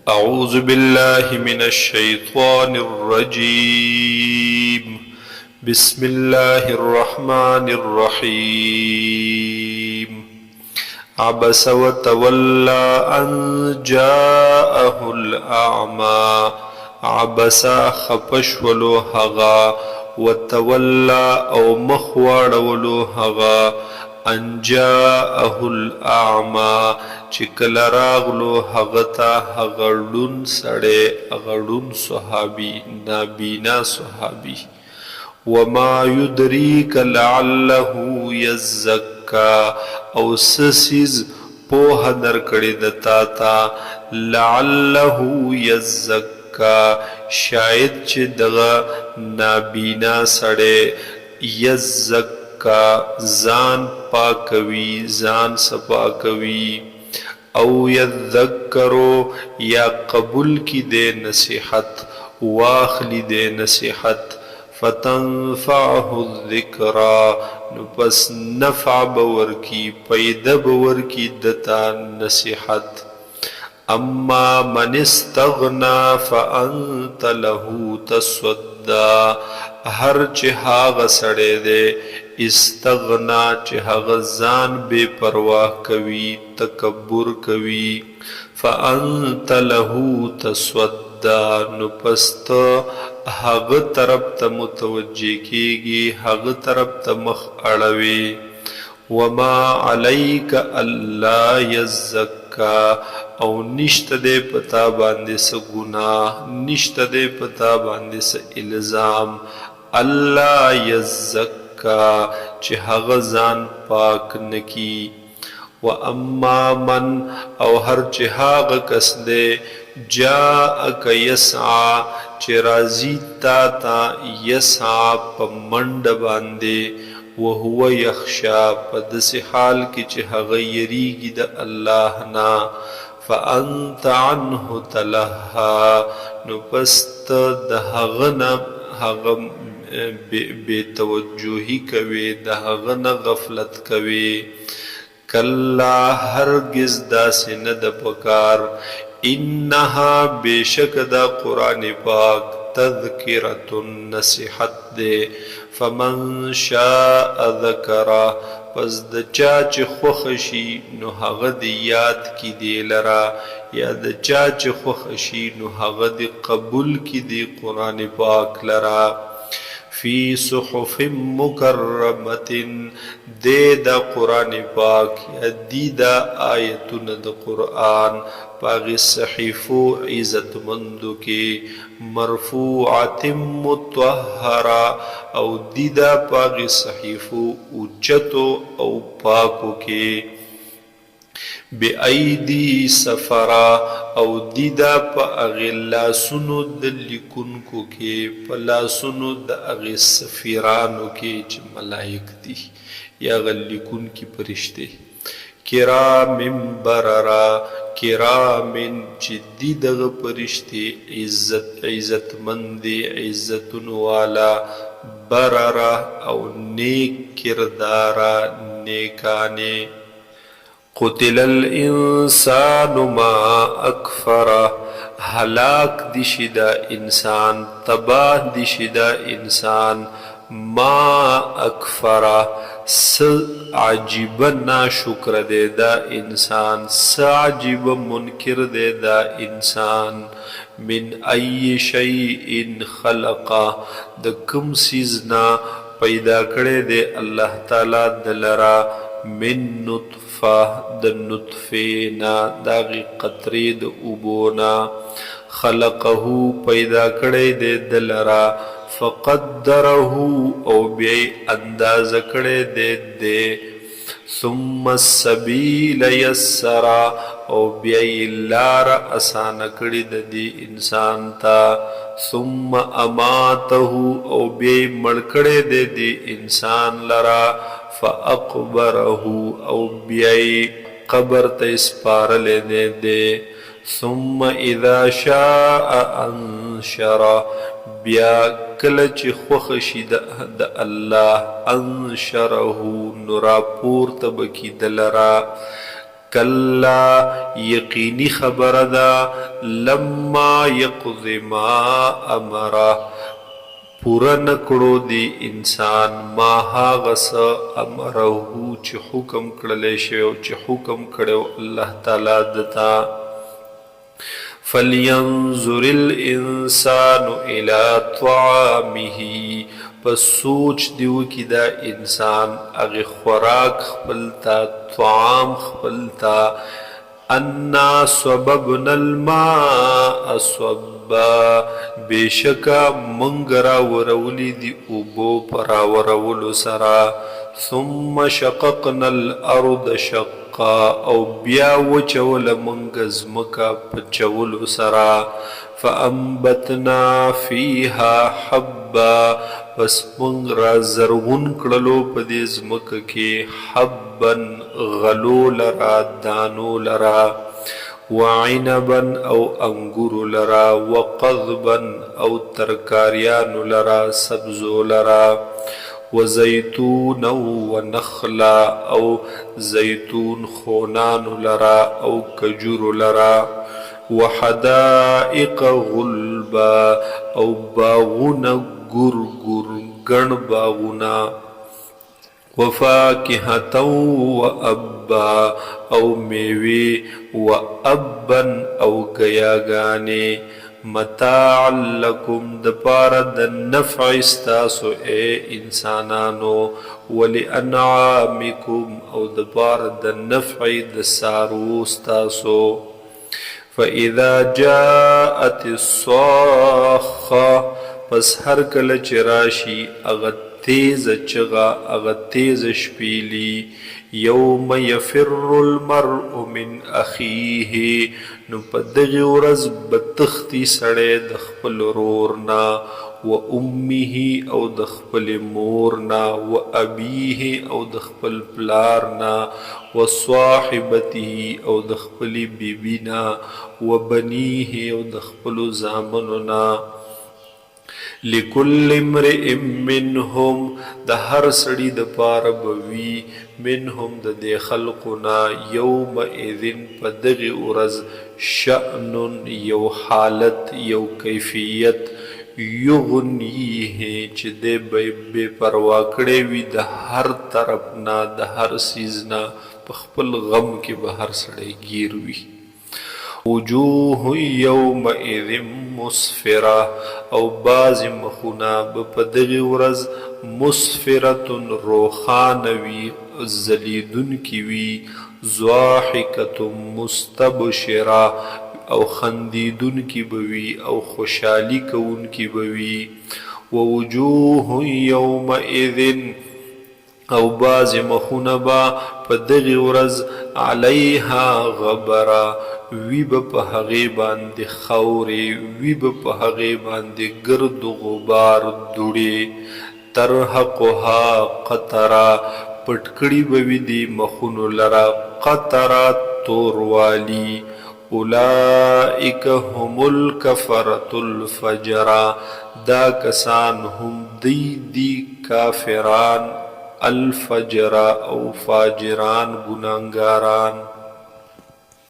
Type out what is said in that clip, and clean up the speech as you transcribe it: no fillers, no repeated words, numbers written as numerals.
أعوذ بالله من الشيطان الرجيم. بسم الله الرحمن الرحيم. عبس وتولى أن جاءه الأعمى. عبس خپشولو هغا، وتولى او مخواړولو هغا، ان جاءه الاعمى چې کله راغلو هغه ته هغه ړوند سړی، هغه ړوند صحابي، نابینا صحابي. وما يدريك لعله يزكى، او سسیز پوهه درکړې د تا ته، لعله يزكى شاید چې دغه نابینا سړی يزكى ځان پاکوي، ځان صفا کوي. او یذکرو یا قبول کی دے نصیحت، واخلی دے نصیحت. فتنفعه الذکرى نو پس نفع باور کی، پیدا باور کی دتا نصیحت. اما من استغنا فانت له تصدى هر چې هاغه سړی دی استغنا چې هغه ځان بے پروا کوي، تکبر کوي. فانت له تصدى نو پس ته هغه طرف ته متوجه کیږي، هغه طرف ته مخ اړوي. وما عليك الا يزكى او نشته دې پتا باندې څه ګناه، نشته دې پتا باندې څه الزام. الله يزكى چې هغه ځان پاک نکی. واما من او هر چې هغه کس دې جاءك يسعى چې راځي تا ته، يسعى په منډه باندې، وهو يخشى په داسې حال کې چې هغه یریږي د الله نه. فانت عنه تلهى نو پس ته د هغه نه هغه بے توجهی کوي، د هغه نه غفلت کوي. کلا هرگز داسې نه د پکار، انها بیشک دا قرآن پاک تذکرة نصیحت دے. فمن شاء ذکرہ پس د چا چې خوښ شي نو هغه د یاد کی دی لرا، یا د چا چې خوښ شي نو هغه د قبول کی دی قرآن پاک لرا. فی صحف مکرمت دے دا قرآن پاک یا دی دا آیتون دا قرآن پاغی صحیفو عزت مندو کے، مرفوعات متوہرہ او دی دا پاغی صحیفو اچتو او پاکو کے. بی ایدی سفرا او دیدا پا اغی لاسونو د لکونکو کے، پا لاسونو د اغی سفیرانو کے چه ملائک دی یا غی لکون کی پرشتے. کرامن بررا کرامن چه دیدغ پرشتے عزت مندی، عزتن والا. بررا او نیک کردارا، نیکانے. قتل الانسان ما اکفرہ ہلاک دشدہ انسان، تباہ دشدہ انسان. ما اکفرہ س عجیب ناشکر دے دا انسان، س عجیب منکر دے دا انسان. من ای شیئن خلقہ د کم سیزنا پیدا کڑے دے اللہ تعالی دلرا. من نطفہ د نطفینا داغی قطری د اوبونا. خلقہو پیدا کڑے دے دلرا. فقدرہو او بیئی انداز کڑے دے. ثم السبیل یسرا او بیئی لار آسان کڑی دی انسان تا. ثم اماتہو او بیئی مڑکڑے دی انسان لرا. فاقبرہو او بیئی قبر تا اسپارلے دے. ثم اذا شاء انشرہ بیا کلچ خوخشی دا اللہ انشرہو نرا پورت بکی دلرا. کلا یقینی خبر دا لما یقض ما امره پورا نکړو دی انسان ما هاغس امره چې حکم کړلی شوی او چې حکم کړی الله تعالی دتا فلینظر الانسان الى طعامه پس سوچ دیو کی دا انسان اغی خوراک خپلتا طعام خپلتا انا صببنا الماء صبا بیشکا منگرا ورولی دی اوبو پرا ورولو سرا ثم شققنا الارض شقا او بیا وچول منگزمکا پچولو سرا فانبتنا فیها حبا پس منگ را زرغن کړلو په دې ځمکه کې حبن غلو لرا دانو لرا وعنبا او انګور لرا وقضبا او ترکاریان لرا سبزو لرا وزیتون ونخلا او زیتون خونان لرا او کجور لرا وحدائق غلبا او باغون گر گن باغونا وفاکهتا و ابا او میوی و ابن او گیاگانی متاع لکم دپار د نفع استاسو اے انسانانو ولی انعامکم او دپار د نفع د سارو استاسو فَإِذَا جَاءَتِ الصَّاخَّةُ پس هر کله چې راشي اغه تیز چغا اغه تیز شپیلی یوم یفر المرء من اخیه نو په دغه ورځ بتختی سړی د خپل ورورنا و امه او د خپل مورنا و ابیه او د خپل پلارنا و صاحبته او د خپل بیبینا و بنیه او د خپل زامننا لکل امرئ منهم د هر سړي د پاره بوي منهم د دې خلقنا یوم اذن په دغه ورځ شأن یو حالت یو کیفیت یغنیه چې د بے پروا کړي وي د هر طرف نه د هر سیز نه په خپل غم کې به هر سړی گیر وي وجوه یومئذ مسفره او بعض مخونه په دغه ورځ مسفره روخانه وي ذلیدونکې وي ضاحکه مستبشره او خندیدونکې به وي او خوشحالي کوونکې به وي ووجوه یومئذ او بعض مخونه به په دغه ورځ علیها غبره وی به په هغې باندې خاورې وی به په هغې باندې ګرد غبار دوړې ترحقها قطره پټ کړي به وي دې مخونو لره قطره توروالی اولئک هم الکفرة الفجرة دا کسان هم دی کافران الفجر او فاجران گناهگاران